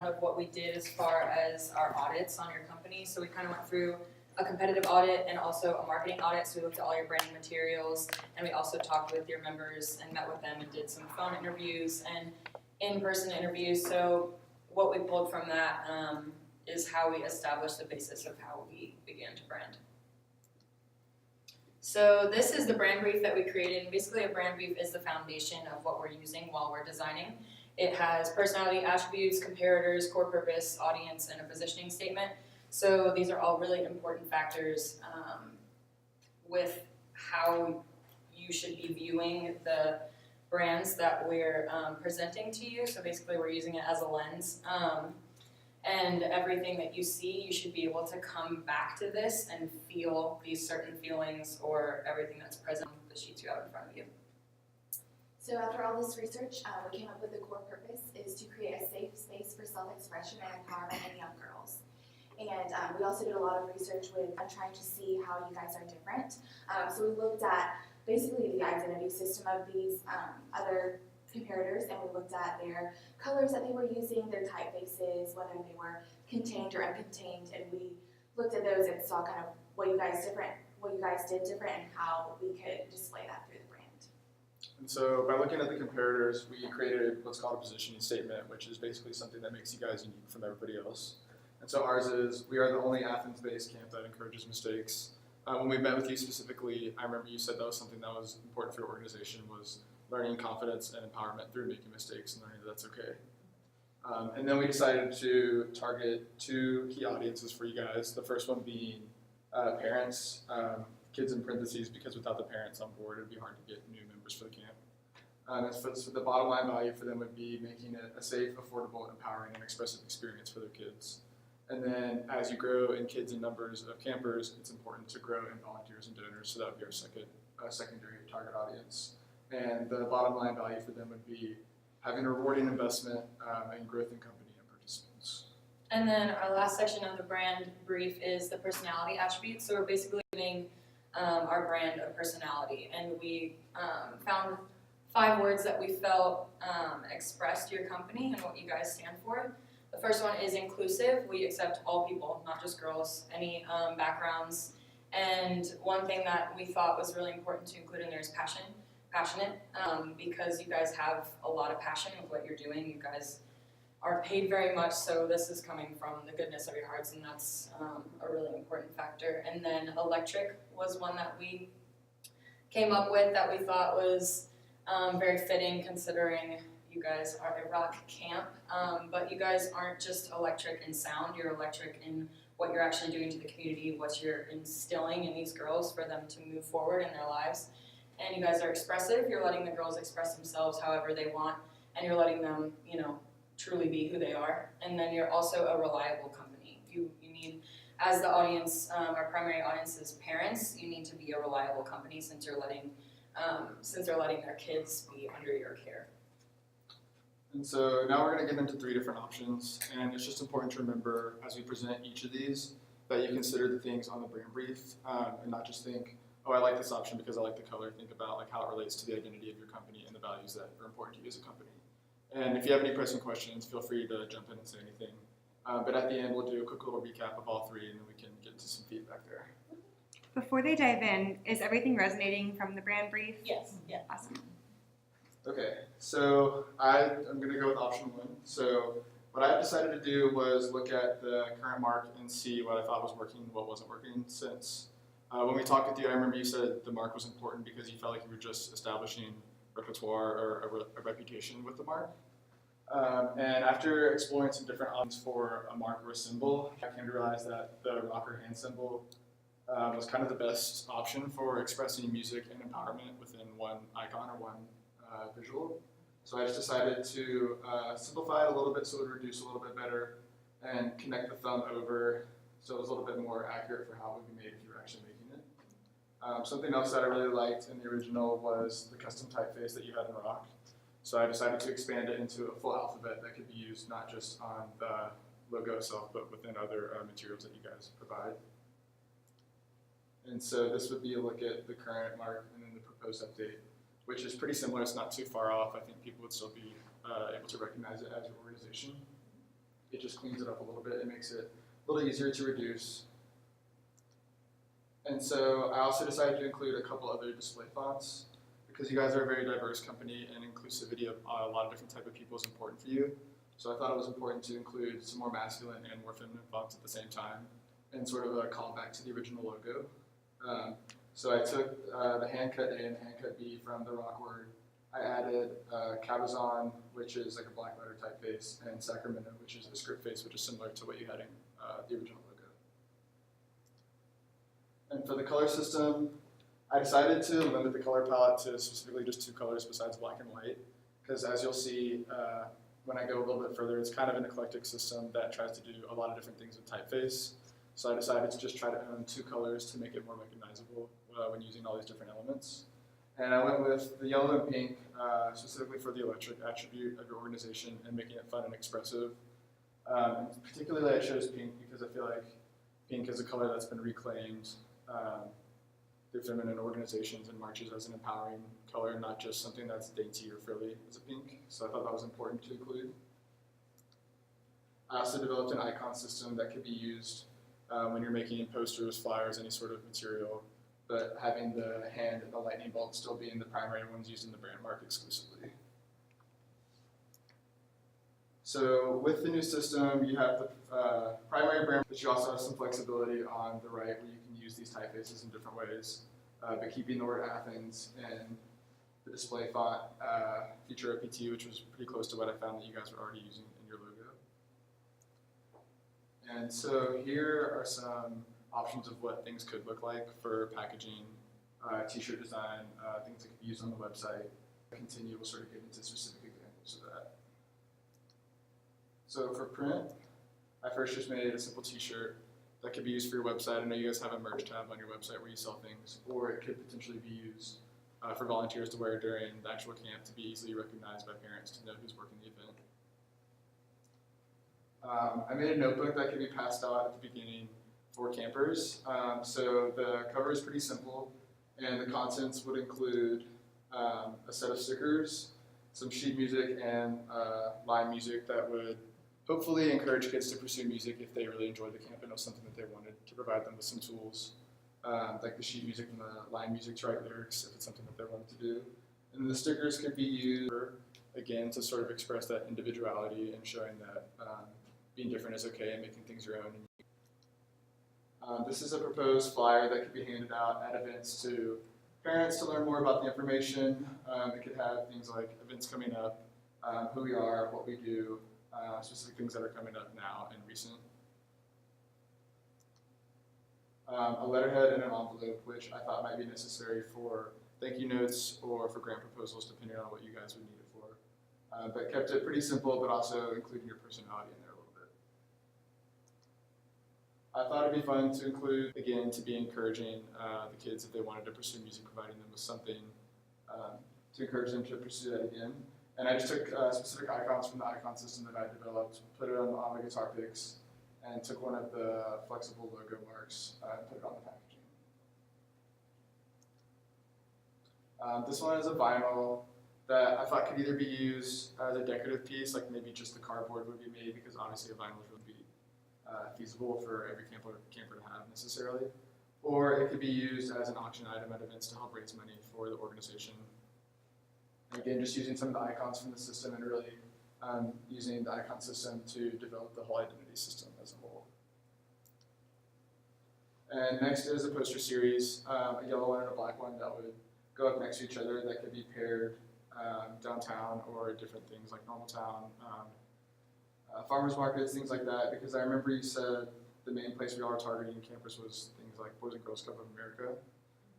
of what we did as far as our audits on your company. So we kind of went through a competitive audit and also a marketing audit. So we looked at all your branding materials, and we also talked with your members and met with them and did some phone interviews and in-person interviews. So what we pulled from that is how we established the basis of how we began to brand. So this is the brand brief that we created. And basically, a brand brief is the foundation of what we're using while we're designing. It has personality attributes, comparators, core purpose, audience, and a positioning statement. So these are all really important factors with how you should be viewing the brands that we're presenting to you. So basically, we're using it as a lens. And everything that you see, you should be able to come back to this and feel these certain feelings or everything that's present on the sheets you have in front of you. So after all this research, we came up with the core purpose is to create a safe space for self-expression and empowerment in young girls. And we also did a lot of research with trying to see how you guys are different. So we looked at basically the identity system of these other comparators, and we looked at their colors that they were using, their typefaces, whether they were contained or uncontained, and we looked at those and saw kind of what you guys did different and how we could display that through the brand. And so by looking at the comparators, we created what's called a positioning statement, which is basically something that makes you guys unique from everybody else. And so ours is, we are the only Athens-based camp that encourages mistakes. When we met with you specifically, I remember you said that was something that was important for your organization, was learning confidence and empowerment through making mistakes and learning that that's okay. And then we decided to target two key audiences for you guys. The first one being parents, kids in parentheses, because without the parents on board, it'd be hard to get new members for the camp. So the bottom line value for them would be making it a safe, affordable, empowering, and expressive experience for their kids. And then as you grow in kids and numbers of campers, it's important to grow in volunteers and donors, so that would be our secondary target audience. And the bottom line value for them would be having a rewarding investment and growth in company and participants. And then our last section of the brand brief is the personality attributes. So we're basically giving our brand a personality. And we found 5 words that we felt expressed your company and what you guys stand for. The first one is inclusive. We accept all people, not just girls, any backgrounds. And one thing that we thought was really important to include in there is passionate, because you guys have a lot of passion with what you're doing. You guys are paid very much, so this is coming from the goodness of your hearts, and that's a really important factor. And then electric was one that we came up with that we thought was very fitting, considering you guys are a rock camp, but you guys aren't just electric in sound, you're electric in what you're actually doing to the community, what you're instilling in these girls for them to move forward in their lives. And you guys are expressive, you're letting the girls express themselves however they want, and you're letting them, truly be who they are. And then you're also a reliable company. You need, as the audience, our primary audience is parents, you need to be a reliable company since they're letting their kids be under your care. And so now we're going to get into 3 different options, and it's just important to remember as we present each of these that you consider the things on the brand brief and not just think, oh, I like this option because I like the color. Think about like how it relates to the identity of your company and the values that are important to you as a company. And if you have any pressing questions, feel free to jump in and say anything. But at the end, we'll do a quick little recap of all 3, and then we can get to some feedback there. Before they dive in, is everything resonating from the brand brief? Yes. Yeah. Awesome. Okay, so I'm going to go with option 1. So what I decided to do was look at the current mark and see what I thought was working and what wasn't working since. When we talked with you, I remember you said the mark was important because you felt like you were just establishing repertoire or a reputation with the mark. And after exploring some different options for a mark or a symbol, I came to realize that the rocker hand symbol was kind of the best option for expressing music and empowerment within one icon or one visual. So I just decided to simplify it a little bit so it would reduce a little bit better and connect the thumb over so it was a little bit more accurate for how it would be made if you were actually making it. Something else that I really liked in the original was the custom typeface that you had in Rock. So I decided to expand it into a full alphabet that could be used not just on the logo itself, but within other materials that you guys provide. And so this would be a look at the current mark and then the proposed update, which is pretty similar. It's not too far off. I think people would still be able to recognize it as your organization. it just cleans it up a little bit. It makes it a little easier to reduce. And so I also decided to include a couple other display fonts because you guys are a very diverse company and inclusivity of a lot of different type of people is important for you. So I thought it was important to include some more masculine and more feminine fonts at the same time and sort of a callback to the original logo. So I took the handcut A and the handcut B from the rock word. I added Cabazon, which is like a black letter typeface, and Sacramento, which is a script face, which is similar to what you had in the original logo. And for the color system, I decided to limit the color palette to specifically just 2 colors besides black and white, because as you'll see when I go a little bit further, it's kind of an eclectic system that tries to do a lot of different things with typeface. So I decided to just try to own 2 colors to make it more recognizable when using all these different elements. And I went with the yellow and pink, specifically for the electric attribute of your organization and making it fun and expressive. And particularly I chose pink because I feel like pink is a color that's been reclaimed through feminine organizations and marches as an empowering color, not just something that's dainty or frilly as a pink. So I thought that was important to include. I also developed an icon system that could be used when you're making posters, flyers, any sort of material, but having the hand and the lightning bolt still being the primary ones used in the brand mark exclusively. So with the new system, you have the primary brand, but you also have some flexibility on the right where you can use these typefaces in different ways, but keeping the word Athens and the display font feature OPT, which was pretty close to what I found that you guys were already using in your logo. And so here are some options of what things could look like for packaging, t-shirt design, things that could be used on the website. Continue, we'll sort of get into specific examples of that. So for print, I first just made a simple t-shirt that could be used for your website. I know you guys have a merch tab on your website where you sell things, or it could potentially be used for volunteers to wear during the actual camp to be easily recognized by parents to know who's working the event. I made a notebook that could be passed out at the beginning for campers. So the cover is pretty simple, and the contents would include a set of stickers, some sheet music, and line music that would hopefully encourage kids to pursue music if they really enjoyed the camp and it was something that they wanted, to provide them with some tools, like the sheet music and the line music to write lyrics if it's something that they wanted to do. And the stickers could be used, again, to sort of express that individuality and showing that being different is okay and making things your own. This is a proposed flyer that could be handed out at events to parents to learn more about the information. It could have things like events coming up, who we are, what we do, specific things that are coming up now and recent. A letterhead and an envelope, which I thought might be necessary for thank you notes or for grant proposals, depending on what you guys would need it for. But kept it pretty simple, but also including your personality in there a little bit. I thought it'd be fun to include, again, to be encouraging the kids if they wanted to pursue music, providing them with something to encourage them to pursue that again. And I just took specific icons from the icon system that I developed, put it on my guitar picks, and took one of the flexible logo marks and put it on the packaging. This one is a vinyl that I thought could either be used as a decorative piece, like maybe just the cardboard would be made, because obviously a vinyl would be feasible for every camper to have necessarily, or it could be used as an auction item at events to help raise money for the organization. And again, just using some of the icons from the system and really using the icon system to develop the whole identity system as a whole. And next is a poster series, a yellow one and a black one that would go up next to each other that could be paired downtown or different things like Normal Town, farmers markets, things like that, because I remember you said the main place we all are targeting campers was things like Boys and Girls Club of America.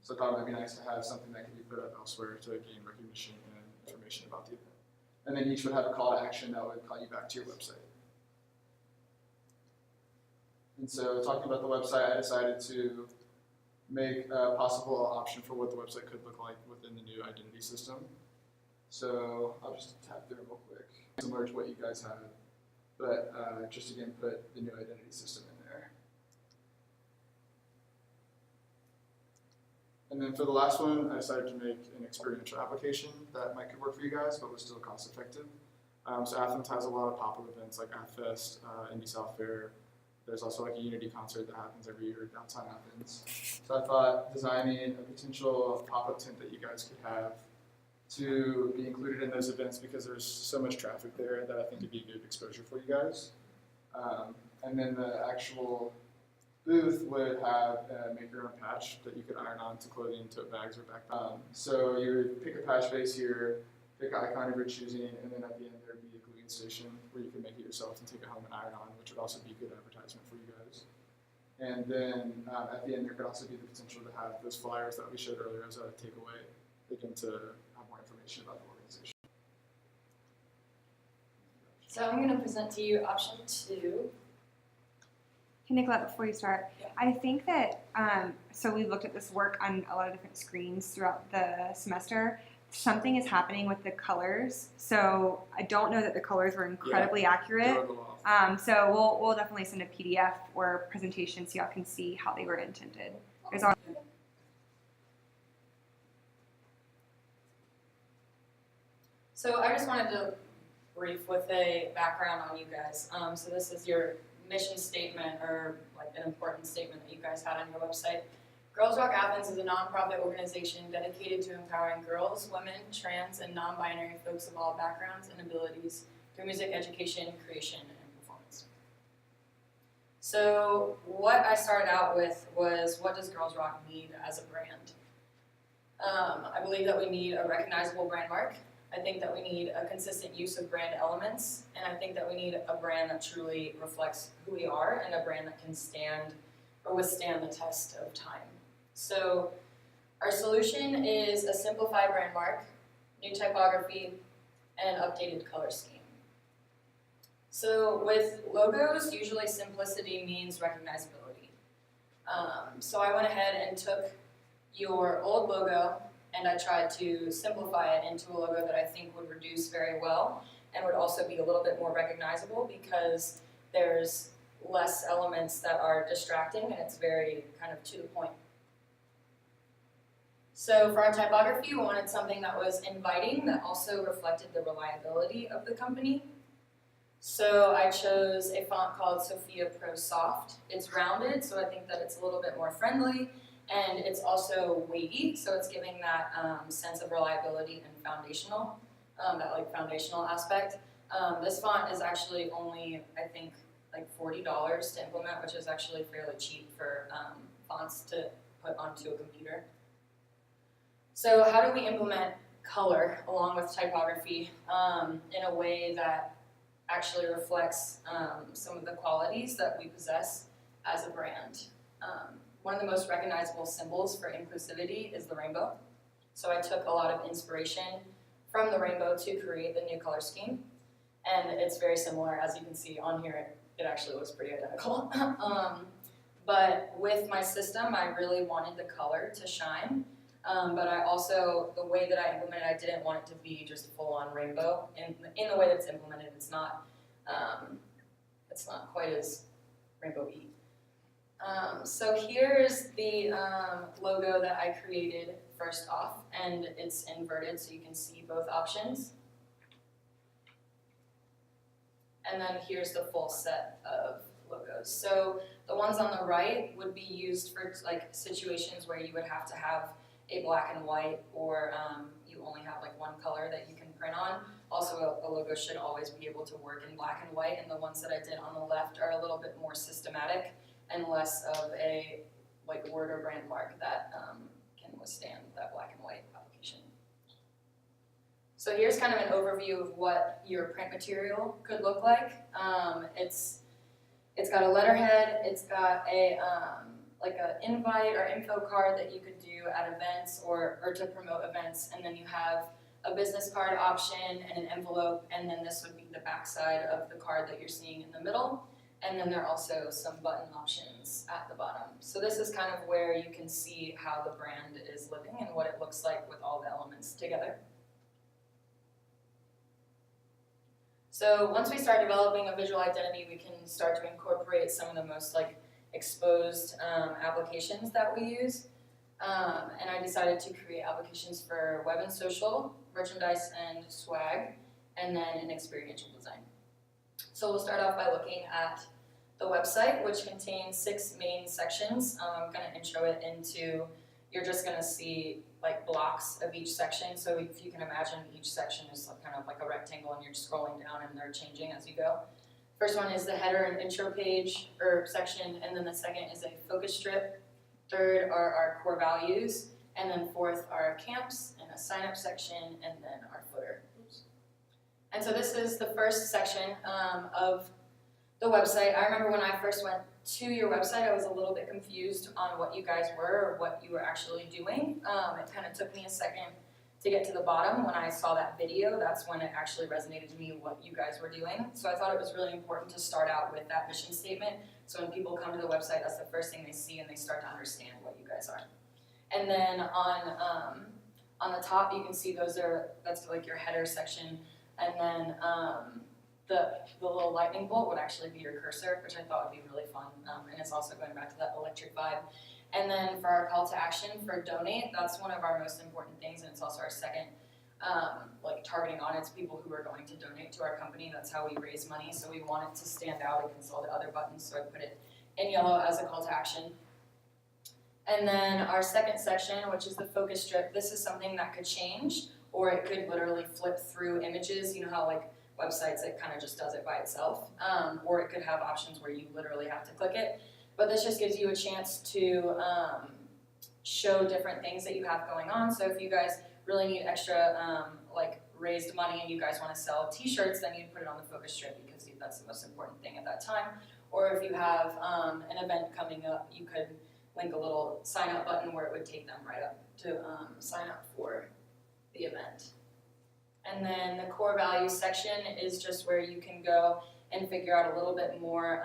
So I thought it might be nice to have something that could be put up elsewhere to gain recognition and information about the event. And then each would have a call to action that would call you back to your website. And so talking about the website, I decided to make a possible option for what the website could look like within the new identity system. So I'll just tap through real quick, similar to what you guys had, but just again put the new identity system in there. And then for the last one, I decided to make an experiential application that might could work for you guys, but was still cost effective. So Athens has a lot of pop-up events like AthFest, Indie South Fair. There's also like a Unity concert that happens every year downtown Athens. So I thought designing a potential pop-up tent that you guys could have to be included in those events, because there's so much traffic there, that I think it'd be good exposure for you guys. And then the actual booth would have a make your own patch that you could iron on to clothing, tote bags, or backpack. So you would pick a patch base here, pick an icon of your choosing, and then at the end there'd be a gluing station where you can make it yourself and take it home and iron on, which would also be good advertisement for you guys. And then at the end there could also be the potential to have those flyers that we showed earlier as a takeaway, again, to have more information about the organization. So I'm going to present to you option 2. Hey, Nicolette, before you start, Yeah. I think that, so we looked at this work on a lot of different screens throughout the semester. Something is happening with the colors, so I don't know that the colors were incredibly accurate. Throw it off. So we'll definitely send a PDF or presentation so y'all can see how they were intended. There's all So I just wanted to brief with a background on you guys. So this is your mission statement, or like an important statement that you guys had on your website. Girls Rock Athens is a nonprofit organization dedicated to empowering girls, women, trans, and non-binary folks of all backgrounds and abilities through music education, creation, and performance. So what I started out with was, what does Girls Rock need as a brand? I believe that we need a recognizable brand mark. I think that we need a consistent use of brand elements, and I think that we need a brand that truly reflects who we are, and a brand that can stand or withstand the test of time. So our solution is a simplified brand mark, new typography, and an updated color scheme. So with logos, usually simplicity means recognizability. So I went ahead and took your old logo and I tried to simplify it into a logo that I think would reduce very well and would also be a little bit more recognizable, because there's less elements that are distracting and it's very kind of to the point. So for our typography, we wanted something that was inviting, that also reflected the reliability of the company. So I chose a font called Sophia Pro Soft. It's rounded, so I think that it's a little bit more friendly, and it's also weighty, so it's giving that sense of reliability and foundational, that like foundational aspect. This font is actually only, I think, like $40 to implement, which is actually fairly cheap for fonts to put onto a computer. So how do we implement color along with typography in a way that actually reflects some of the qualities that we possess as a brand? One of the most recognizable symbols for inclusivity is the rainbow. So I took a lot of inspiration from the rainbow to create the new color scheme. And it's very similar, as you can see on here, it actually looks pretty identical. But with my system, I really wanted the color to shine. But I also, the way that I implemented, I didn't want it to be just full-on rainbow. In the way that it's implemented, it's not quite as rainbow-y. So here's the logo that I created first off, and it's inverted so you can see both options. And then here's the full set of logos. So the ones on the right would be used for like situations where you would have to have a black and white, or you only have like one color that you can print on. Also, a logo should always be able to work in black and white, and the ones that I did on the left are a little bit more systematic and less of a like word or brand mark that can withstand that black and white application. So here's kind of an overview of what your print material could look like. It's got a letterhead, it's got a like an invite or info card that you could do at events or to promote events, and then you have a business card option and an envelope, and then this would be the backside of the card that you're seeing in the middle. And then there are also some button options at the bottom. So this is kind of where you can see how the brand is living and what it looks like with all the elements together. So once we start developing a visual identity, we can start to incorporate some of the most like exposed applications that we use. And I decided to create applications for web and social, merchandise and swag, and then an experiential design. So we'll start off by looking at the website, which contains 6 main sections. I'm going to intro it into, you're just going to see like blocks of each section. So if you can imagine, each section is kind of like a rectangle and you're scrolling down and they're changing as you go. First one is the header and intro page or section, and then the second is a focus strip. Third are our core values, and then fourth are camps and a sign up section, and then our footer. And so this is the first section of the website. I remember when I first went to your website, I was a little bit confused on what you guys were or what you were actually doing. It kind of took me a second to get to the bottom. When I saw that video, that's when it actually resonated to me what you guys were doing. So I thought it was really important to start out with that mission statement. So when people come to the website, that's the first thing they see and they start to understand what you guys are. And then on the top, you can see that's like your header section. And then the little lightning bolt would actually be your cursor, which I thought would be really fun. And it's also going back to that electric vibe. And then for our call to action for donate, that's one of our most important things, and it's also our second like targeting audience, people who are going to donate to our company. That's how we raise money. So we want it to stand out against all the other buttons. So I put it in yellow as a call to action. And then our second section, which is the focus strip, this is something that could change, or it could literally flip through images. You know how like websites, it kind of just does it by itself. Or it could have options where you literally have to click it. But this just gives you a chance to show different things that you have going on. So if you guys really need extra like raised money and you guys want to sell t-shirts, then you'd put it on the focus strip because that's the most important thing at that time. Or if you have an event coming up, you could link a little sign up button where it would take them right up to sign up for the event. And then the core values section is just where you can go and figure out a little bit more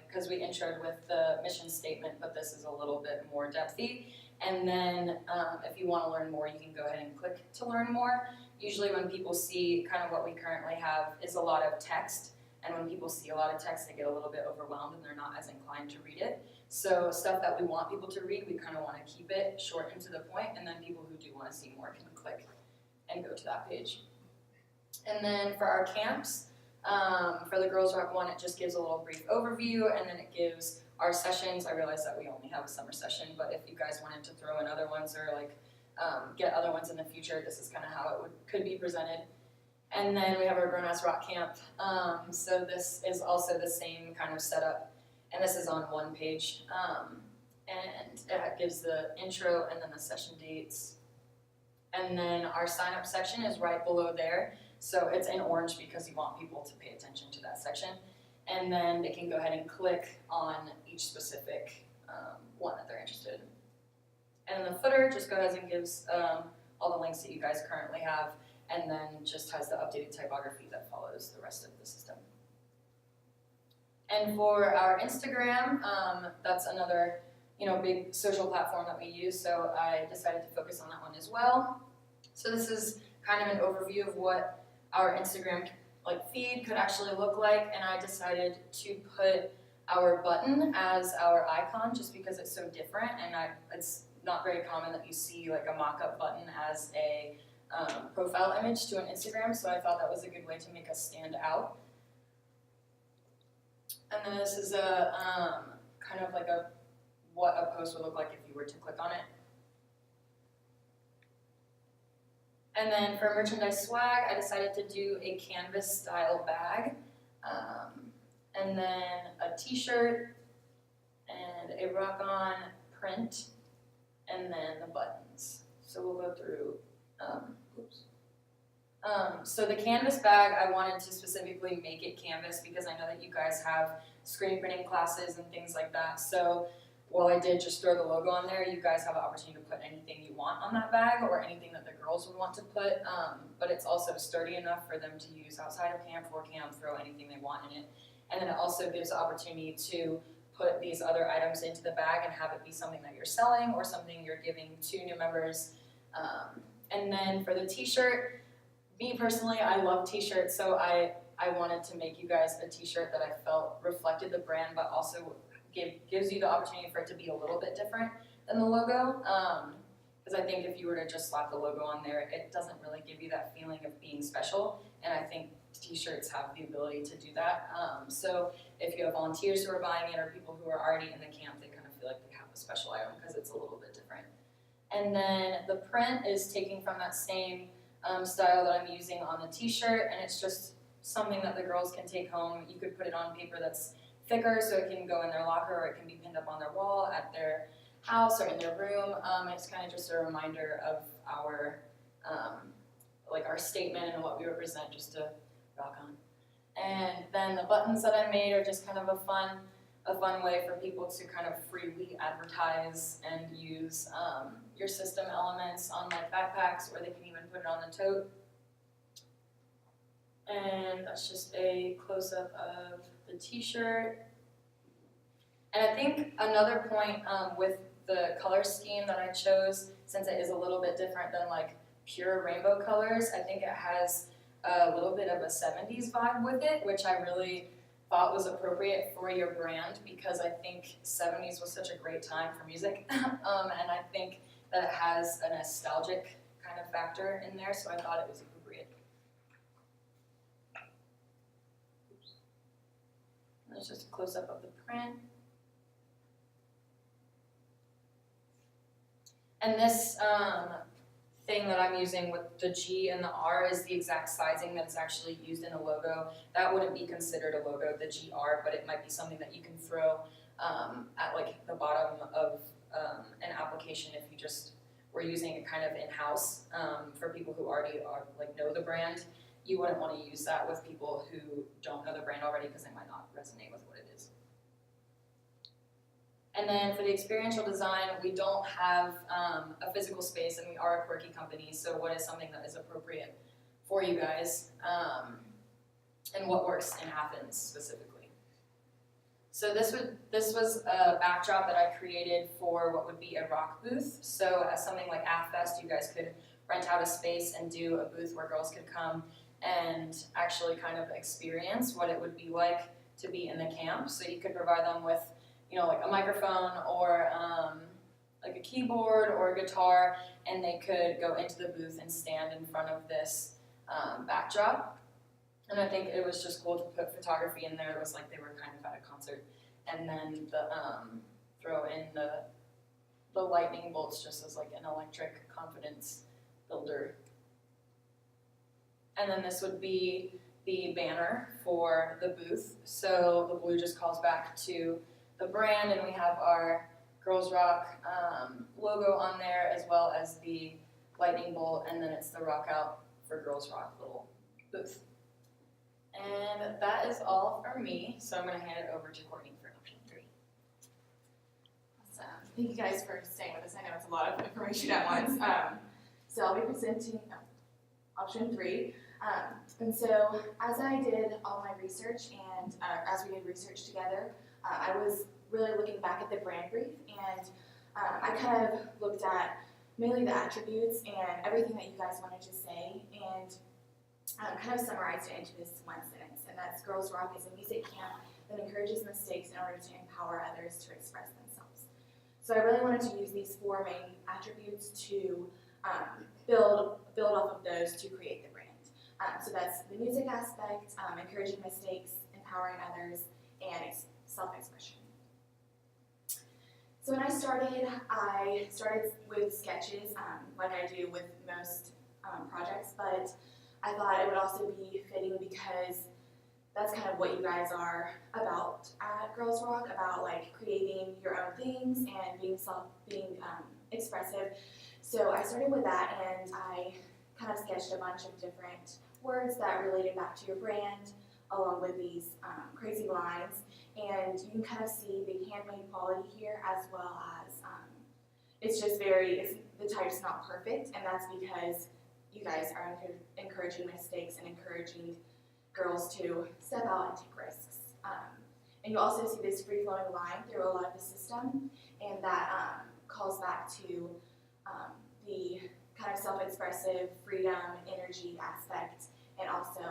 because we introed with the mission statement, but this is a little bit more depthy. And then if you want to learn more, you can go ahead and click to learn more. Usually when people see kind of what we currently have is a lot of text, and when people see a lot of text, they get a little bit overwhelmed and they're not as inclined to read it. So stuff that we want people to read, we kind of want to keep it short and to the point, and then people who do want to see more can click and go to that page. And then for our camps, for the Girls Rock one, it just gives a little brief overview, and then it gives our sessions. I realize that we only have a summer session, but if you guys wanted to throw in other ones or like get other ones in the future, this is kind of how it could be presented. And then we have our Grown Ass Rock Camp. So this is also the same kind of setup, and this is on one page. And it gives the intro and then the session dates. And then our sign up section is right below there. So it's in orange because you want people to pay attention to that section. And then they can go ahead and click on each specific one that they're interested in. And then the footer just goes and gives all the links that you guys currently have, and then just has the updated typography that follows the rest of the system. And for our Instagram, that's another big social platform that we use, so I decided to focus on that one as well. So this is kind of an overview of what our Instagram feed could actually look like, and I decided to put our button as our icon just because it's so different, and it's not very common that you see like a mock-up button as a profile image to an Instagram, so I thought that was a good way to make us stand out. And then this is a kind of like what a post would look like if you were to click on it. And then for merchandise swag, I decided to do a canvas style bag, and then a t-shirt, and a rock-on print, and then the buttons. So we'll go through, so the canvas bag, I wanted to specifically make it canvas because I know that you guys have screen printing classes and things like that. So while I did just throw the logo on there, you guys have the opportunity to put anything you want on that bag or anything that the girls would want to put, but it's also sturdy enough for them to use outside of camp, for camp, throw anything they want in it. And then it also gives the opportunity to put these other items into the bag and have it be something that you're selling or something you're giving to new members. And then for the t-shirt, me personally, I love t-shirts, so I wanted to make you guys a t-shirt that I felt reflected the brand, but also gives you the opportunity for it to be a little bit different than the logo. Because I think if you were to just slap the logo on there, it doesn't really give you that feeling of being special, and I think t-shirts have the ability to do that. So if you have volunteers who are buying it or people who are already in the camp, they kind of feel like they have a special item because it's a little bit different. And then the print is taking from that same style that I'm using on the t-shirt, and it's just something that the girls can take home. You could put it on paper that's thicker so it can go in their locker, or it can be pinned up on their wall at their house or in their room. It's kind of just a reminder of our like our statement and what we represent, just to rock on. And then the buttons that I made are just kind of a fun way for people to kind of freely advertise and use your system elements on like backpacks, or they can even put it on the tote. And that's just a close-up of the t-shirt. And I think another point with the color scheme that I chose, since it is a little bit different than like pure rainbow colors, I think it has a little bit of a 70s vibe with it, which I really thought was appropriate for your brand, because I think 70s was such a great time for music, and I think that it has a nostalgic kind of factor in there, so I thought it was appropriate. That's just a close-up of the print. And this thing that I'm using with the G and the R is the exact sizing that's actually used in a logo. That wouldn't be considered a logo, the GR, but it might be something that you can throw at like the bottom of an application if you just were using it kind of in-house for people who already know the brand. You wouldn't want to use that with people who don't know the brand already, because they might not resonate with what it is. And then for the experiential design, we don't have a physical space, and we are a quirky company, so what is something that is appropriate for you guys, and what works in Athens specifically. So this was a backdrop that I created for what would be a rock booth. So as something like AthFest, you guys could rent out a space and do a booth where girls could come and actually kind of experience what it would be like to be in the camp. So you could provide them with, you know, like a microphone or like a keyboard or a guitar, and they could go into the booth and stand in front of this backdrop. And I think it was just cool to put photography in there. It was like they were kind of at a concert. And then the throw in the lightning bolts just as like an electric confidence builder. And then this would be the banner for the booth. So the blue just calls back to the brand, and we have our Girls Rock logo on there, as well as the lightning bolt, and then it's the Rock Out for Girls Rock little booth. And that is all for me, so I'm going to hand it over to Courtney for option 3. Awesome. Thank you guys for staying with us. I know it's a lot of information at once. So I'll be presenting option 3. And so as I did all my research, and as we did research together, I was really looking back at the brand brief, and I kind of looked at mainly the attributes and everything that you guys wanted to say, and kind of summarized it into this one sentence, and that's Girls Rock is a music camp that encourages mistakes in order to empower others to express themselves. So I really wanted to use these 4 main attributes to build off of those to create the brand. So that's the music aspect, encouraging mistakes, empowering others, and self-expression. So when I started with sketches, like I do with most projects, but I thought it would also be fitting because that's kind of what you guys are about at Girls Rock, about like creating your own things and being expressive. So I started with that, and I kind of sketched a bunch of different words that related back to your brand, along with these crazy lines. And you can kind of see the handmade quality here, as well as it's just the type's not perfect, and that's because you guys are encouraging mistakes and encouraging girls to step out and take risks. And you also see this free-flowing line through a lot of the system, and that calls back to the kind of self-expressive freedom, energy aspect, and also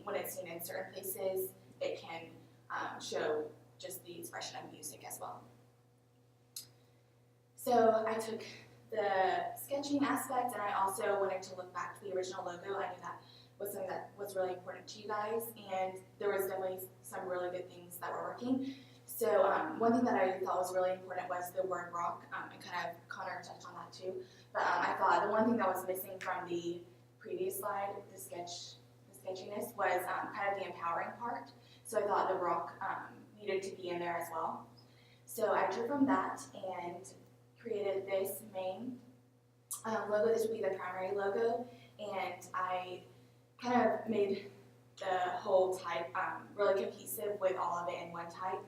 when it's seen in certain places, it can show just the expression of music as well. So I took the sketching aspect, and I also wanted to look back to the original logo. I knew that was something that was really important to you guys, and there was definitely some really good things that were working. So one thing that I thought was really important was the word rock, and kind of Connor touched on that too. But I thought the one thing that was missing from the previous slide, the sketchiness, was kind of the empowering part. So I thought the rock needed to be in there as well. So I drew from that and created this main logo. This would be the primary logo, and I kind of made the whole type really cohesive with all of it in one type,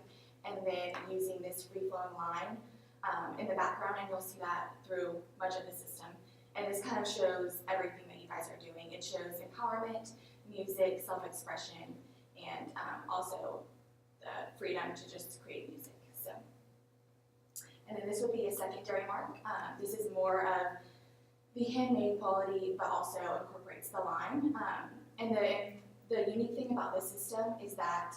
and then using this free-flowing line in the background, and you'll see that through much of the system. And this kind of shows everything that you guys are doing. It shows empowerment, music, self-expression, and also the freedom to just create music. So, and then this would be a secondary mark. This is more of the handmade quality, but also incorporates the line. And the unique thing about this system is that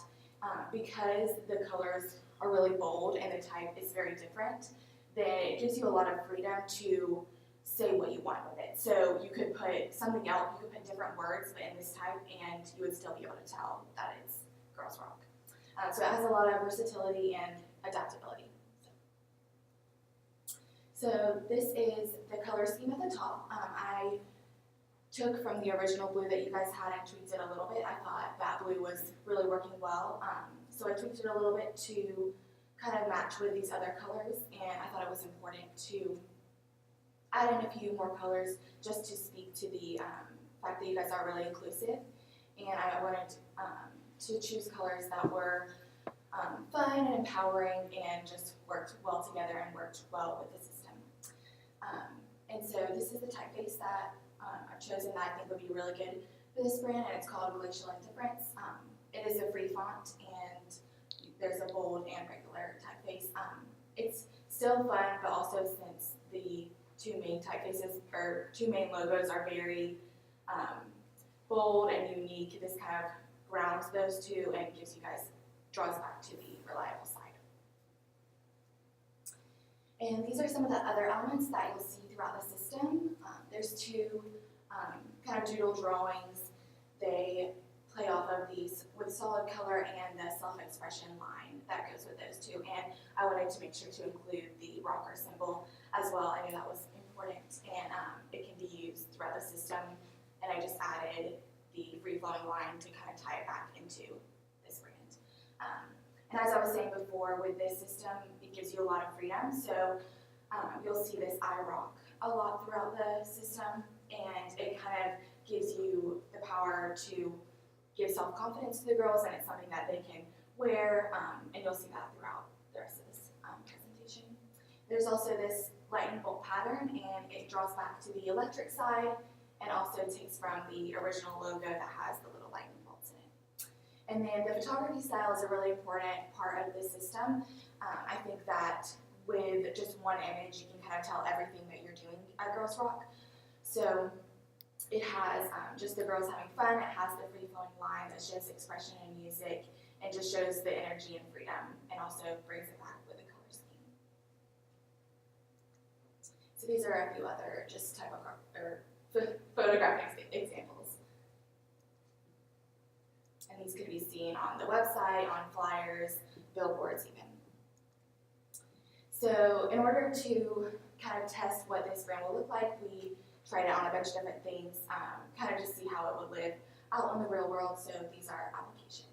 because the colors are really bold and the type is very different, then it gives you a lot of freedom to say what you want with it. So you could put something else, you could put different words in this type, and you would still be able to tell that it's girls rock. So it has a lot of versatility and adaptability. So this is the color scheme at the top. I took from the original blue that you guys had and tweaked it a little bit. I thought that blue was really working well. So I tweaked it a little bit to kind of match with these other colors, and I thought it was important to add in a few more colors just to speak to the fact that you guys are really inclusive. And I wanted to choose colors that were fun and empowering and just worked well together and worked well with the system. And so this is the typeface that I've chosen that I think would be really good for this brand, and it's called Glacial Indifference. It is a free font, and there's a bold and regular typeface. It's still fun, but also since the two main typefaces or two main logos are very bold and unique, this kind of grounds those two and gives you guys, draws back to the reliable side. And these are some of the other elements that you'll see throughout the system. There's two kind of doodle drawings. They play off of these with solid color and the self-expression line that goes with those two. And I wanted to make sure to include the rocker symbol as well. I knew that was important, and it can be used throughout the system. And I just added the free-flowing line to kind of tie it back into this brand. And as I was saying before, with this system, it gives you a lot of freedom. So you'll see this I rock a lot throughout the system, and it kind of gives you the power to give self-confidence to the girls, and it's something that they can wear, and you'll see that throughout the rest of this presentation. There's also this lightning bolt pattern, and it draws back to the electric side, and also takes from the original logo that has the little lightning bolts in it. And then the photography style is a really important part of the system. I think that with just one image, you can kind of tell everything that you're doing at Girls Rock. So it has just the girls having fun. It has the free-flowing line that shows expression and music, and just shows the energy and freedom, and also brings it back with the color scheme. So these are a few other just photographic examples. And these could be seen on the website, on flyers, billboards even. So in order to kind of test what this brand will look like, we tried it on a bunch of different things, kind of just see how it would live out in the real world. So these are applications.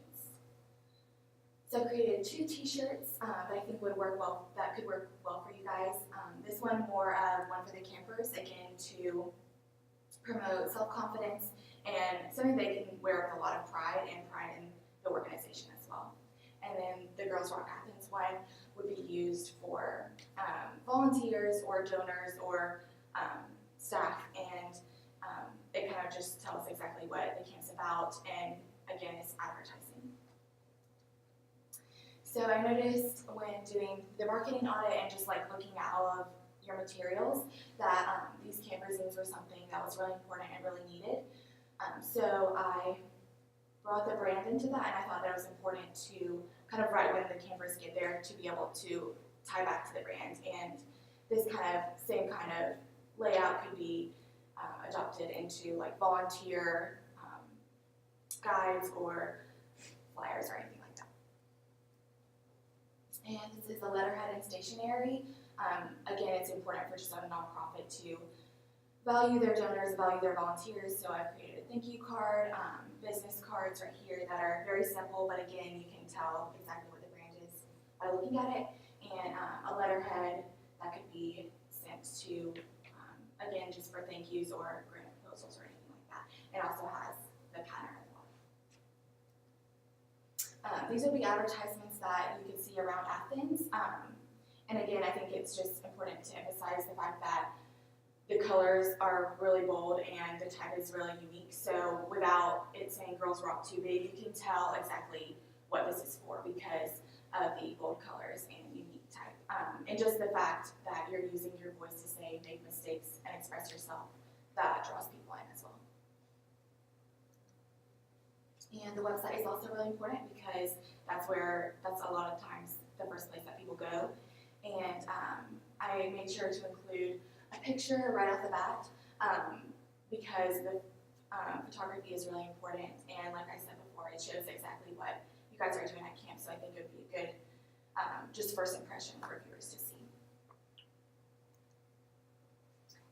So I created two t-shirts that I think would work well, that could work well for you guys. This one more of one for the campers, again, to promote self-confidence and something they can wear with a lot of pride and pride in the organization as well. And then the Girls Rock Athens one would be used for volunteers or donors or staff, and it kind of just tells exactly what the camp's about, and again, it's advertising. So I noticed when doing the marketing audit and just like looking at all of your materials that these camper zines were something that was really important and really needed. So I brought the brand into that, and I thought that it was important to kind of right when the campers get there to be able to tie back to the brand and this same kind of layout could be adopted into like volunteer guides or flyers or anything like that. And this is a letterhead and stationery. Again, it's important for just a nonprofit to value their donors, value their volunteers. So I've created a thank you card, business cards right here that are very simple, but again, you can tell exactly what the brand is by looking at it. And a letterhead that could be sent to, again, just for thank yous or grant proposals or anything like that. It also has the pattern as well. These would be advertisements that you can see around Athens. And again, I think it's just important to emphasize the fact that the colors are really bold and the type is really unique. So without it saying Girls Rock too big, you can tell exactly what this is for because of the bold colors and unique type. And just the fact that you're using your voice to say, make mistakes, and express yourself, that draws people in as well. And the website is also really important because that's a lot of times the first place that people go. And I made sure to include a picture right off the bat because the photography is really important. And like I said before, it shows exactly what you guys are doing at camp. So I think it would be a good just first impression for viewers to see.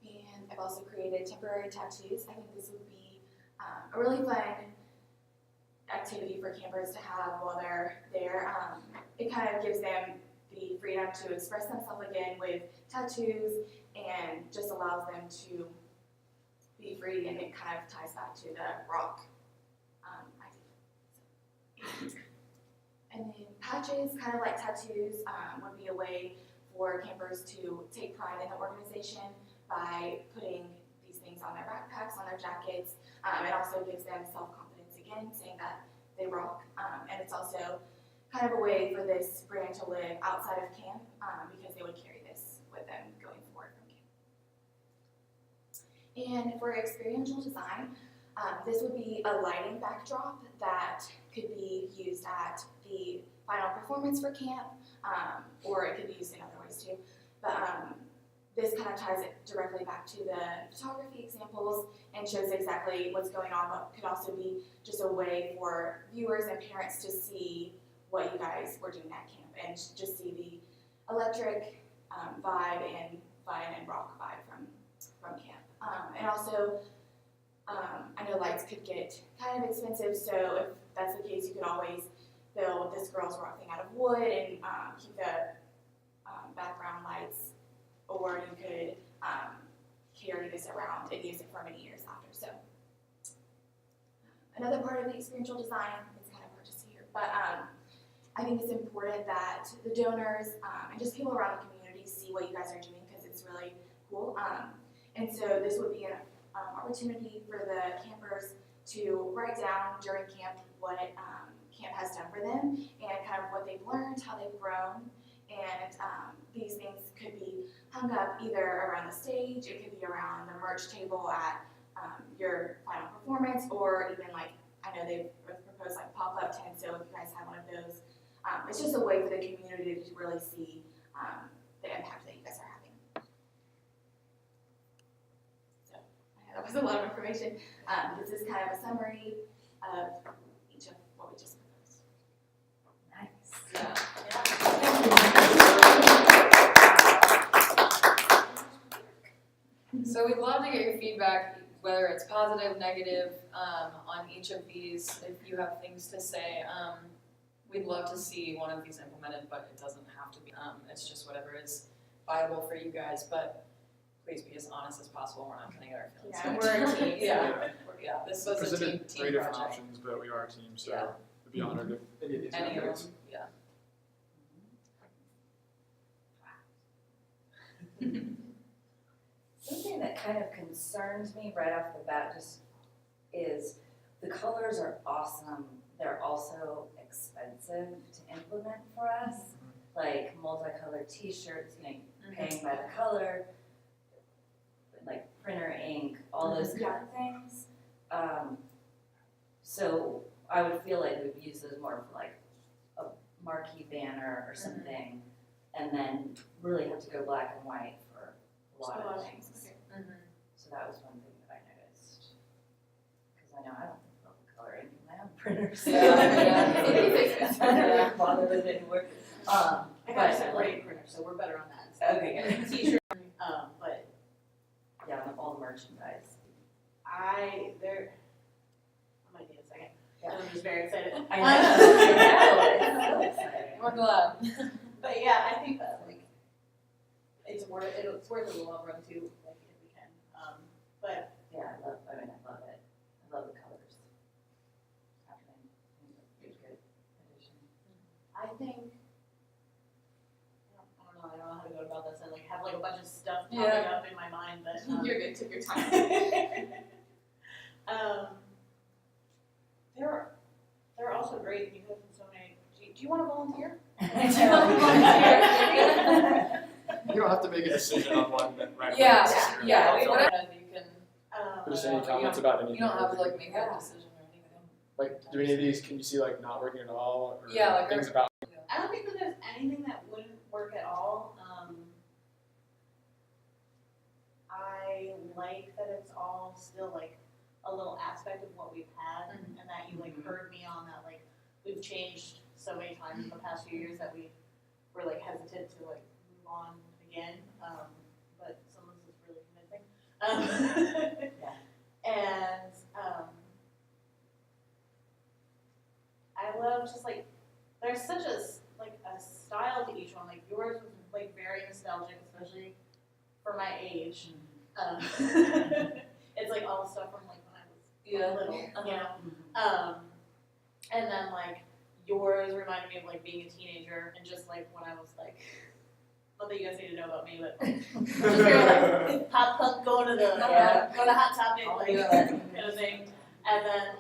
And I've also created temporary tattoos. I think this would be a really fun activity for campers to have while they're there. It kind of gives them the freedom to express themselves again with tattoos and just allows them to be free, and it kind of ties back to the rock idea. And then patches, kind of like tattoos, would be a way for campers to take pride in the organization by putting these things on their backpacks, on their jackets. It also gives them self-confidence again, saying that they rock. And it's also kind of a way for this brand to live outside of camp because they would carry this with them going forward from camp. And for experiential design, this would be a lighting backdrop that could be used at the final performance for camp, or it could be used in other ways too. But this kind of ties it directly back to the photography examples and shows exactly what's going on, but could also be just a way for viewers and parents to see what you guys were doing at camp and just see the electric vibe and fun and rock vibe from camp. And also, I know lights could get kind of expensive, so if that's the case, you could always build this Girls Rock thing out of wood and keep the background lights, or you could carry this around and use it for many years after. So another part of the experiential design is kind of purchased here, but I think it's important that the donors and just people around the community see what you guys are doing because it's really cool. And so this would be an opportunity for the campers to write down during camp what camp has done for them and kind of what they've learned, how they've grown. And these things could be hung up either around the stage, it could be around the merch table at your final performance, or even like, I know they've proposed like pop-up tents, so if you guys have one of those, it's just a way for the community to really see the impact that you guys are having. So I know that was a lot of information. This is kind of a summary of each of what we just proposed. Nice. Yeah. So we'd love to get your feedback, whether it's positive, negative, on each of these. If you have things to say, we'd love to see one of these implemented, but it doesn't have to be. It's just whatever is viable for you guys, but please be as honest as possible. We're not gonna get our feelings hurt. We're a team. Yeah, this was a Presented team three different project. options, but we are a team, so Yeah. I'd be honored if any of these Any were of picked. them, yeah. Something that kind of concerns me right off the bat just is the colors are awesome. They're also expensive to implement for us. Like multicolored t-shirts, you know, paying by the color, like printer ink, all those kind of things. So I would feel like we'd use those more for like a marquee banner or something, and then really have to go black and white for a lot of things. Okay. So that was one thing that I noticed. Because I know I don't love the color ink in my own printer, so I don't really bother with it anymore. I But got a I separate like- printer, so we're better on that. Okay, good. T-shirt, but Yeah, all the merchandise. I might need a second. Yeah. I'm just very excited. I know, it's so exciting. We're glad. But yeah, I think that like it's worth it. It's worth it in the long run too, like if we can. But Yeah, I love it. I love the colors. Happening. It's a good addition. I think I don't know how to go about this. I like have like a bunch of stuff popping Yeah. up in my mind, but You're good, take your time. they're also great because in so many. Do you want to volunteer? You don't have to make a decision on one right away. Yeah, necessarily. yeah, So, whatever you can, Just any you comments don't- about anything? you don't have to like make Yeah. that decision or anything. Like, do any of these, can you see like not working at all? Or Yeah, like things our- about, I don't think that there's anything that wouldn't work at all. I like that it's all still like a little aspect of what we've had, Mhm. and that you like heard me on that. Like we've changed so many times in the past few years that we were like hesitant to like move on again. But some of this is really convincing. And I love just like there's such a style to each one. Like yours was like very nostalgic, especially for my age. It's like all stuff from like when I was little, you know. And then like yours reminded me of like being a teenager and just like when I was like, not that you guys need to know about me, but just very like pop punk going to the Hot Topic like kind of thing. And then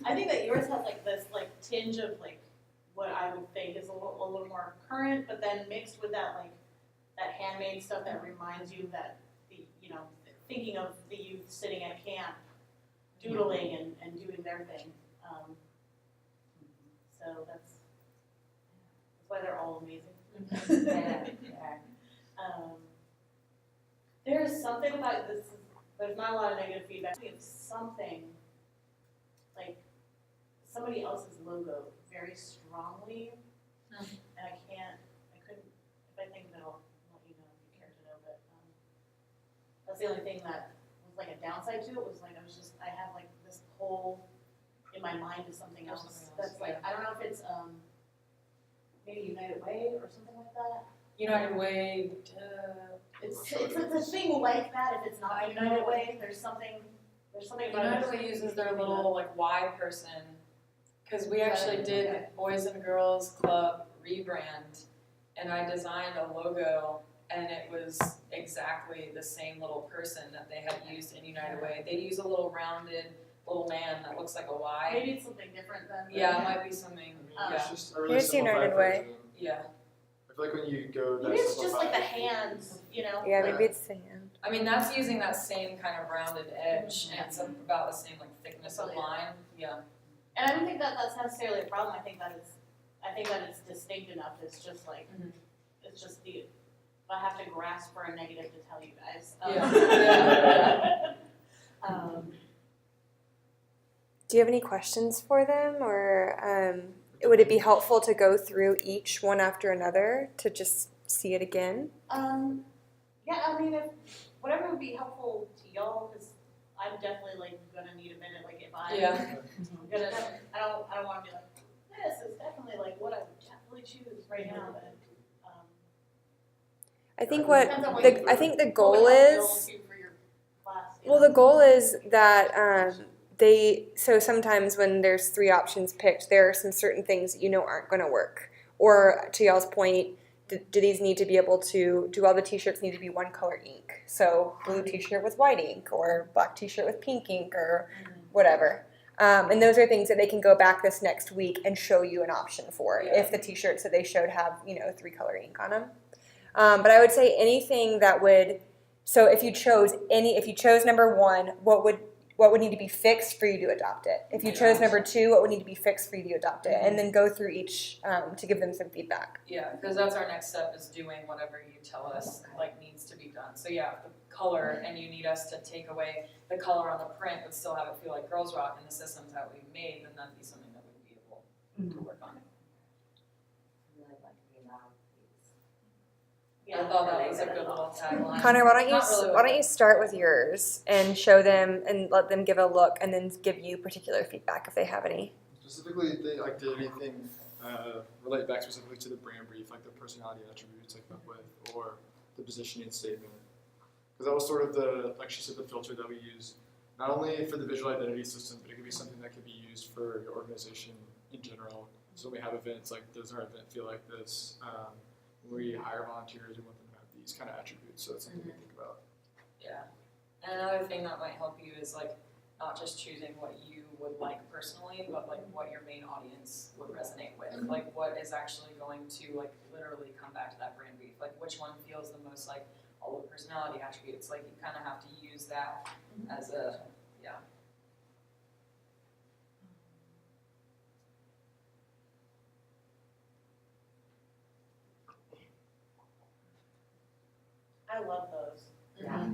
I think that yours has like this like tinge of like what I would think is a little more current, but then mixed with that like that handmade stuff that reminds you that the thinking of the youth sitting at camp, doodling and doing their thing. So that's why they're all amazing. Yeah. There's something about this. There's not a lot of negative feedback. It's something like somebody else's logo very strongly, and I couldn't. If I think of it, I'll let you know if you care to know. But that's the only thing that was like a downside to it. Was like I have like this pull in my mind to something else. That's like I don't know if it's maybe United Way or something like that. United Way, It's a thing like that. If it's not United Way, there's something about United it. Way uses their little like Y person, because we actually did Boys and Girls Club rebrand, and I designed a logo, and it was exactly the same little person that they had used in United Way. They use a little rounded little man that looks like a Y. Maybe it's something different then. Yeah, it might be something. I mean, it's just a really Here's simplified United Way. version. Yeah, I feel like when you go that Maybe it's just like the simplified- hands, you know? Yeah, maybe maybe it's the hand. I mean that's using that same kind of rounded edge, and it's about the same like thickness of line. Yeah. And I don't think that that's necessarily a problem. I think that it's distinct enough. It's just like, it's just if I have to grasp for a negative to tell you guys. Yeah. Do you have any questions for them, or would it be helpful to go through each one after another to just see it again? Yeah, I mean, if whatever would be helpful to y'all, because I'm definitely like gonna need a minute. Like if I'm Yeah. gonna, I don't want to be like, this is definitely like what I would definitely choose right now. But I think depends on what I think the what goal would help is. y'all for your class. Well, the goal is that so sometimes when there's 3 options picked, there are some certain things that aren't going to work. Or to y'all's point, do these need to be able to, do all the t-shirts need to be one color ink? So blue t-shirt with white ink, or black t-shirt with pink ink, or whatever. And those are things that they can go back this next week and show you an option for if the t-shirts that they showed have 3 color ink on them. But I would say anything that would, so if you chose number 1, what would need to be fixed for you to adopt it. If you chose number 2, what would need to be fixed for you to adopt it, and then go through each to give them some feedback. Yeah, because that's our next step, is doing whatever you tell us like needs to be done. So yeah, the color, and you need us to take away the color on the print but still have it feel like Girls Rock in the systems that we made, then that'd be something that we'd be able to work on. Really like to be loud, please. I thought that was a good little tagline. Connor, why don't Not really you what start with yours and show them and let them give a look, and then give you particular feedback if they have any. Specifically, did anything relate back specifically to the brand brief, like the personality attributes I come up with, or the positioning statement? Because that was sort of the, like she said, the filter that we use, not only for the visual identity system, but it could be something that could be used for your organization in general. So when we have events, like, does our event feel like this? When we hire volunteers, we want them to have these kind of attributes, so it's something to think about. Yeah, and another thing that might help you is like not just choosing what you would like personally, but like what your main audience would resonate with. Like what is actually going to like literally come back to that brand brief. Like which one feels the most like all the personality attributes. Like you kind of have to use that as a, yeah. I love those. Yeah.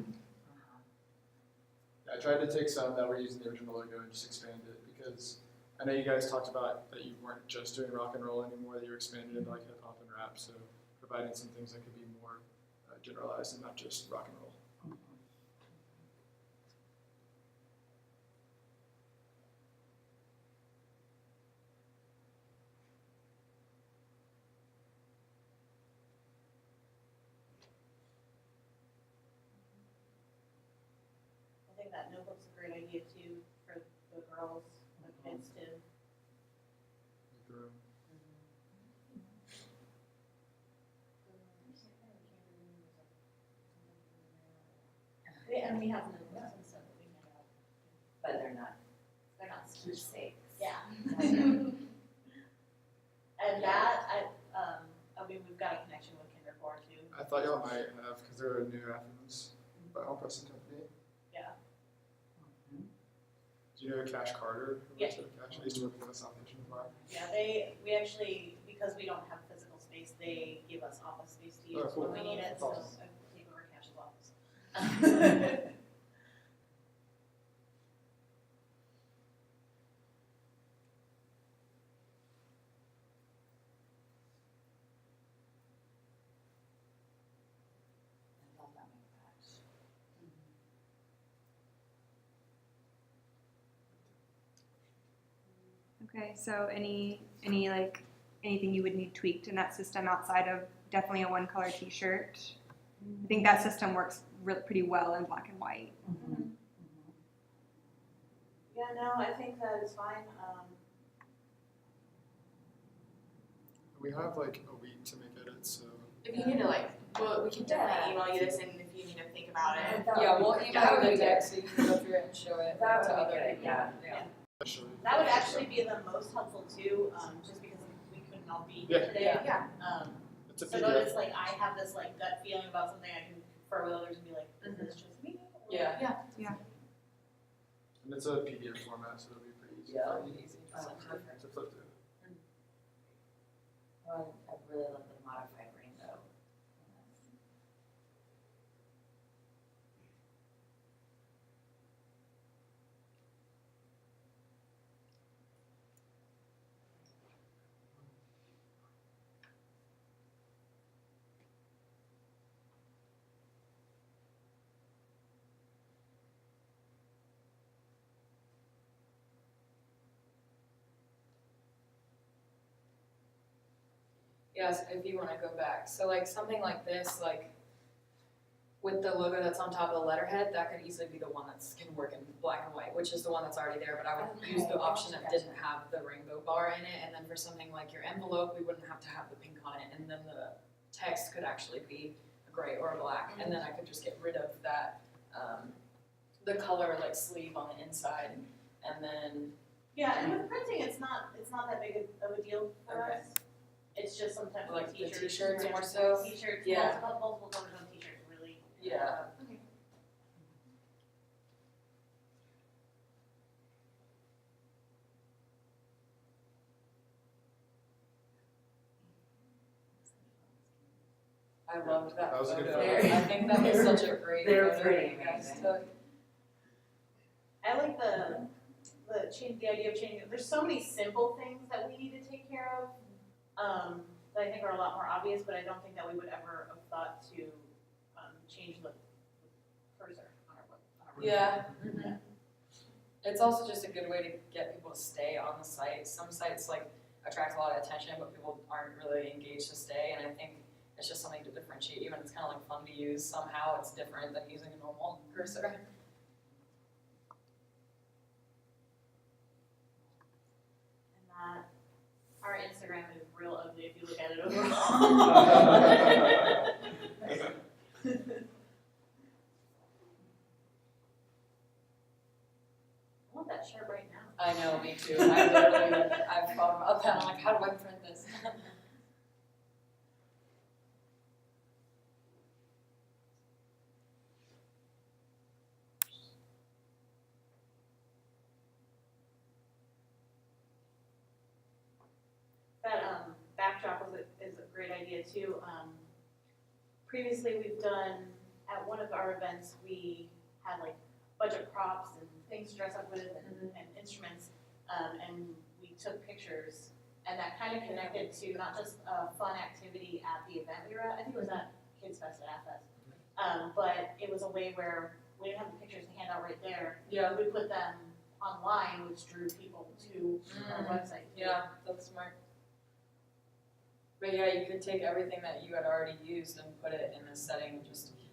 I tried to take some that were using the original logo and just expand it, because I know you guys talked about that you weren't just doing rock and roll anymore, that you were expanding into like hip hop and rap, so providing some things that could be more generalized and not just rock and roll. I think that notebook's a great idea too for the girls, the kids too. And we have notebooks and stuff that we hand out. But they're not They're not keepsakes. Yeah. And that, I mean, we've got a connection with Kindercore too. I thought y'all might have, because they're a New Athens Vinyl Pressing Company. Yeah. Do you know Cash Carter? Yeah. Cash? I used to work with the South Asian Bar. Yeah, we actually, because we don't have physical space, they give us office space to use Oh, cool. when we need it, That's so awesome. I take over Cash's office. I love that patch. Okay, so anything you would need tweaked in that system outside of definitely a 1-color T-shirt? I think that system works pretty well in black and white. Yeah, no, I think that is fine. We have like a week to make edits, so. If you need to well, we can definitely email you this, and if you need to think about it. Yeah, we'll email would you the be deck so you can go through it and show it That to would be other good, people. yeah. Actually, That would actually be the most helpful too, just because we couldn't all be Yeah. here today. Yeah. it's a So PDF. notice like I have this like gut feeling about something, I can confer with others and be like, is this just me? Or- Yeah. And it's a PDF format, so it'll be pretty easy Yeah, for it'll you be easy to Oh, send. perfect. to flip through. Well, I really love the modified rainbow. Yes, if you wanna go back, so like something like this, like with the logo that's on top of the letterhead, that could easily be the one that's can work in black and white, which is the one that's already there, but I would use the option that didn't have the rainbow bar in it, and then for something like your envelope, we wouldn't have to have the pink on it, and then the text could actually be a gray or a black, and then I could just get rid of that, the color like sleeve on the inside, and then, Yeah, and with printing, it's not that big of a deal for Okay. us. It's just sometimes Like with the t-shirts. t-shirts more so? T-shirts, Yeah. multiple colors on t-shirts really. yeah. I loved that That was a good photo. photo. I think that was such a great They're photo pretty that you guys amazing. took. I like the idea of changing. There's so many simple things that we need to take care of, that I think are a lot more obvious, but I don't think that we would ever have thought to change the cursor on our website. Yeah. It's also just a good way to get people to stay on the site. Some sites like attract a lot of attention, but people aren't really engaged to stay, and I think it's just something to differentiate you, and it's kind of like fun to use. Somehow it's different than using a normal cursor. And that our Instagram is real ugly if you look at it overall. I want that shirt right now. I know, me too. I've thought about that. I'm like, how do I print this? That backdrop is a great idea too. Previously, we've done, at one of our events, we had like budget props and things to dress up with and instruments, and we took pictures, and that kind of connected to not just a fun activity at the event we were at. I think it was at Kids Fest at AFest, but it was a way where we didn't have the pictures to hand out right there. Yeah. We put them online, which drew people to our website. Yeah, that's smart. But yeah, you could take everything that you had already used and put it in this setting.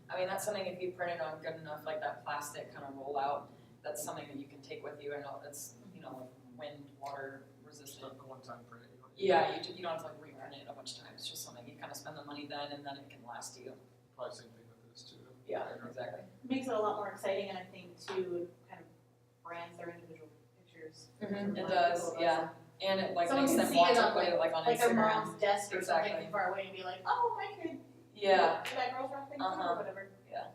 I mean, that's something if you print it on good enough, like that plastic kind of rollout, that's something that you can take with you. I know it's, like wind, water Just resistant. a one-time print. Yeah, you don't have to like rerun it a bunch of times. It's just something you kind of spend the money then, and then it can last you. Probably same thing with this too. Yeah, exactly. Makes it a lot more exciting, and I think too, kind of brands their individual pictures. It does, yeah. And it like Someone makes can them see want it to on, put it like on Like their Instagram. mom's desk or something Exactly. from far away and be like, oh, my kid, Yeah, did that girl's rock thing too, Uh-huh. or whatever. yeah.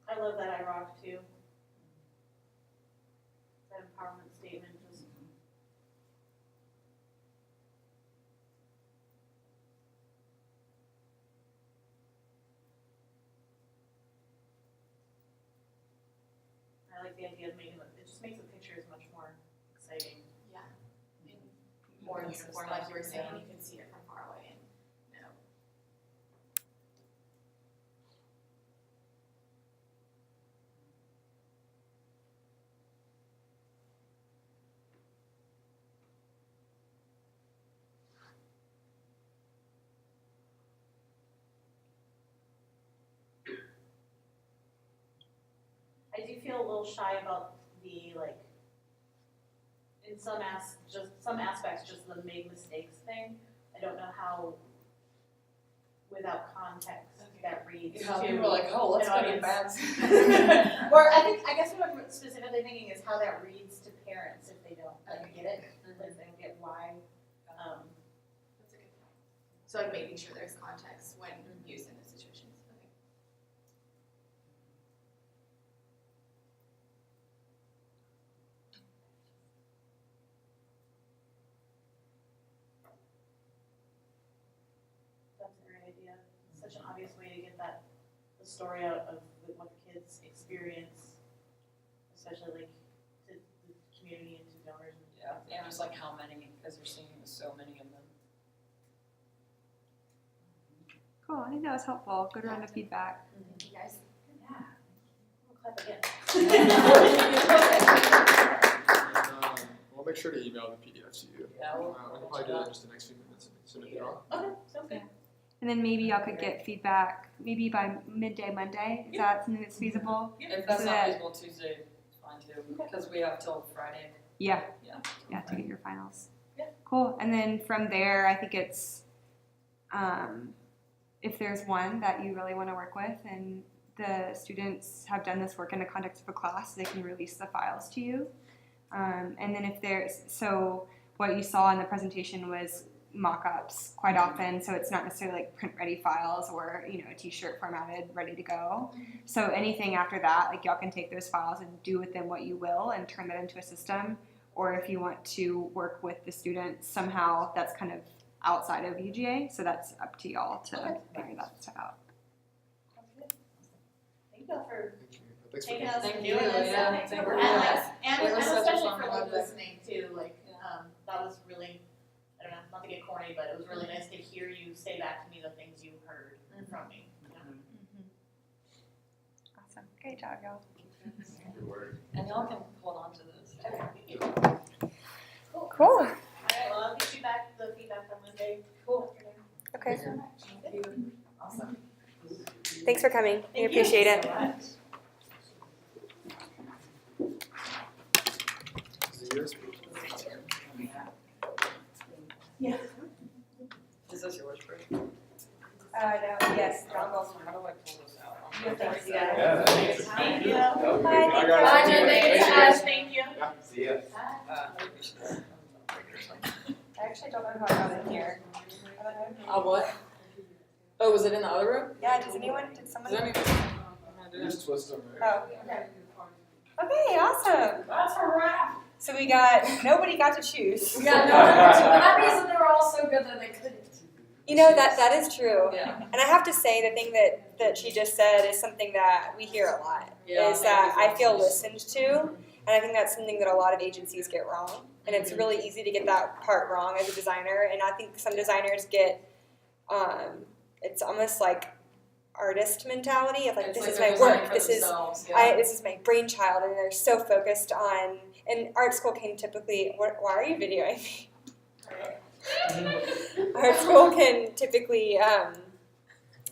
I love that I rock too. That empowerment statement just. I like the idea of making it just makes the pictures much more exciting. Yeah. And more uniform, like you were saying, you can see it from far away and know. I do feel a little shy about the in some aspects, just the make mistakes thing. I don't know how, without context, that reads Yeah, to people are like, oh, let's an go to audience. bands. Or I guess what I'm specifically thinking is how that reads to parents if they don't get it, if they don't get why. That's a good point. So like making sure there's context when used in those situations. Okay. That's a great idea. Such an obvious way to get the story out of what the kids experience, especially to the community and to donors. Yeah, and just like how many, because you're seeing so many of them. Cool. I think that was helpful. Good round of feedback. Thank you guys. Yeah. We'll clap again. And, we'll make sure to email the PDF to you. Yeah, We we'll can probably do that in just the next few minutes and send it to you all. Okay, sounds good. And then maybe y'all could get feedback maybe by midday Monday. Is that something that's feasible? If that's So not that- feasible, Tuesday, it's fine too, because we have till Friday. Yeah. Yeah. Yeah, to get your finals. Yeah. Cool. And then from there, I think it's if there's one that you really want to work with and the students have done this work in the context of a class, they can release the files to you. And then if there's, so what you saw in the presentation was mock-ups quite often, so it's not necessarily like print-ready files or, you know, a t-shirt formatted, ready to go. So anything after that, like y'all can take those files and do with them what you will and turn that into a system. Or if you want to work with the students somehow, that's kind of outside of UGA, so that's up to y'all to figure that stuff out. Thank you all for Thanks for taking us Thank and you, doing this. yeah, And thank you. and It was such a especially fun for like project. listening too, like, that was really, I don't know, not to get corny, but it was really nice to hear you say back to me the things you heard from me. Awesome. Great job, y'all. Good work. And y'all can hold on to this. Okay, thank you. Cool. All right, well, I'll get you back the feedback on Monday. Cool. Okay. Thank you so much. Awesome. Thanks for coming. We Thank you. appreciate it. So much. Is it yours? Yeah. Is this yours, Brie? No, yes, How do I pull this out? Thanks, guys. Yeah, thanks. Thank you. Bye. Bye, guys. Bye, Jen. Thank you, guys. Thank you. Yeah, see ya. I actually don't know how I got in here. What? Oh, was it in the other room? Yeah, did someone? Does that mean? Just twist them. Oh. Okay, awesome. That's a wrap. So nobody got to choose. Yeah, no, that means that they were all so good that they couldn't. You know, that is true. Yeah. And I have to say, the thing that she just said is something that we hear a lot, Yeah, is that thank you I feel listened to, and I think that's something that a lot of agencies get wrong. And it's really easy to get that part wrong as a designer, and I think some designers get, it's almost like artist mentality of like, It's this like is they're my designing work, for this is themselves, yeah. this is my brainchild, and they're so focused on, and art school can typically, why are you videoing me? Art school can typically,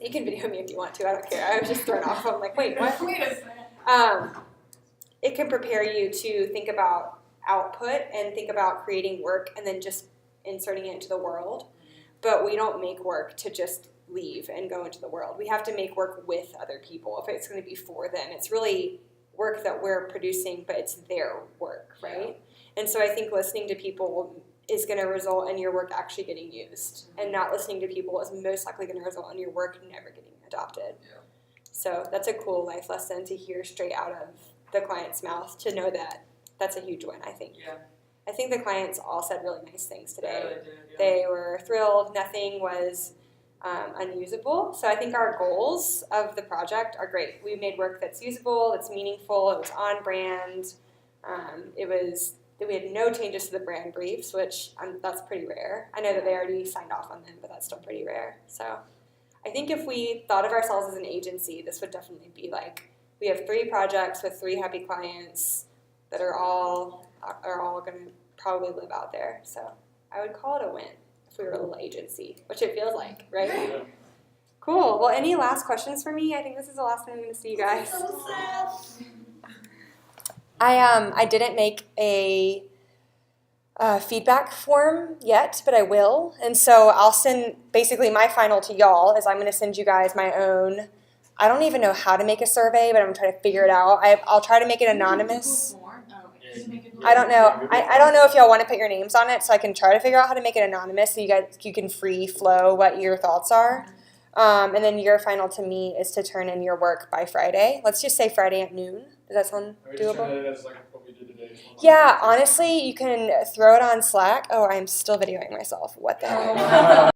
you can video me if you want to, I don't care, I was just thrown off, I'm like, wait, what? Wait a second. It can prepare you to think about output and think about creating work and then just inserting it into the world, but we don't make work to just leave and go into the world. We have to make work with other people if it's going to be for them. It's really work that we're producing, but it's their work, right? And so I think listening to people is going to result in your work actually getting used, and not listening to people is most likely going to result in your work never getting adopted. Yeah. So that's a cool life lesson to hear straight out of the client's mouth, to know that that's a huge win, I think. Yeah. I think the clients all said really nice things today. Really did, yeah. They were thrilled. Nothing was unusable. So I think our goals of the project are great. We made work that's usable, that's meaningful, it was on brand. We had no changes to the brand briefs, which that's pretty rare. I know that they already signed off on them, but that's still pretty rare. So I think if we thought of ourselves as an agency, this would definitely be like, we have 3 projects with 3 happy clients that are all going to probably live out there. So I would call it a win if we were a little agency, which it feels like, right? Yeah. Cool. Well, any last questions for me? I think this is the last time I'm going to see you guys. So sad. I didn't make a feedback form yet, but I will. And so I'll send, basically my final to y'all is I'm going to send you guys my own. I don't even know how to make a survey, but I'm going to try to figure it out. I'll try to make it anonymous. I don't know. I don't know if y'all want to put your names on it, so I can try to figure out how to make it anonymous so you can free flow what your thoughts are. And then your final to me is to turn in your work by Friday. Let's just say Friday at noon. Does that sound Are we just doable? trying to as like what we did today? Yeah, honestly, you can throw it on Slack. Oh, I'm still videoing myself. What the heck?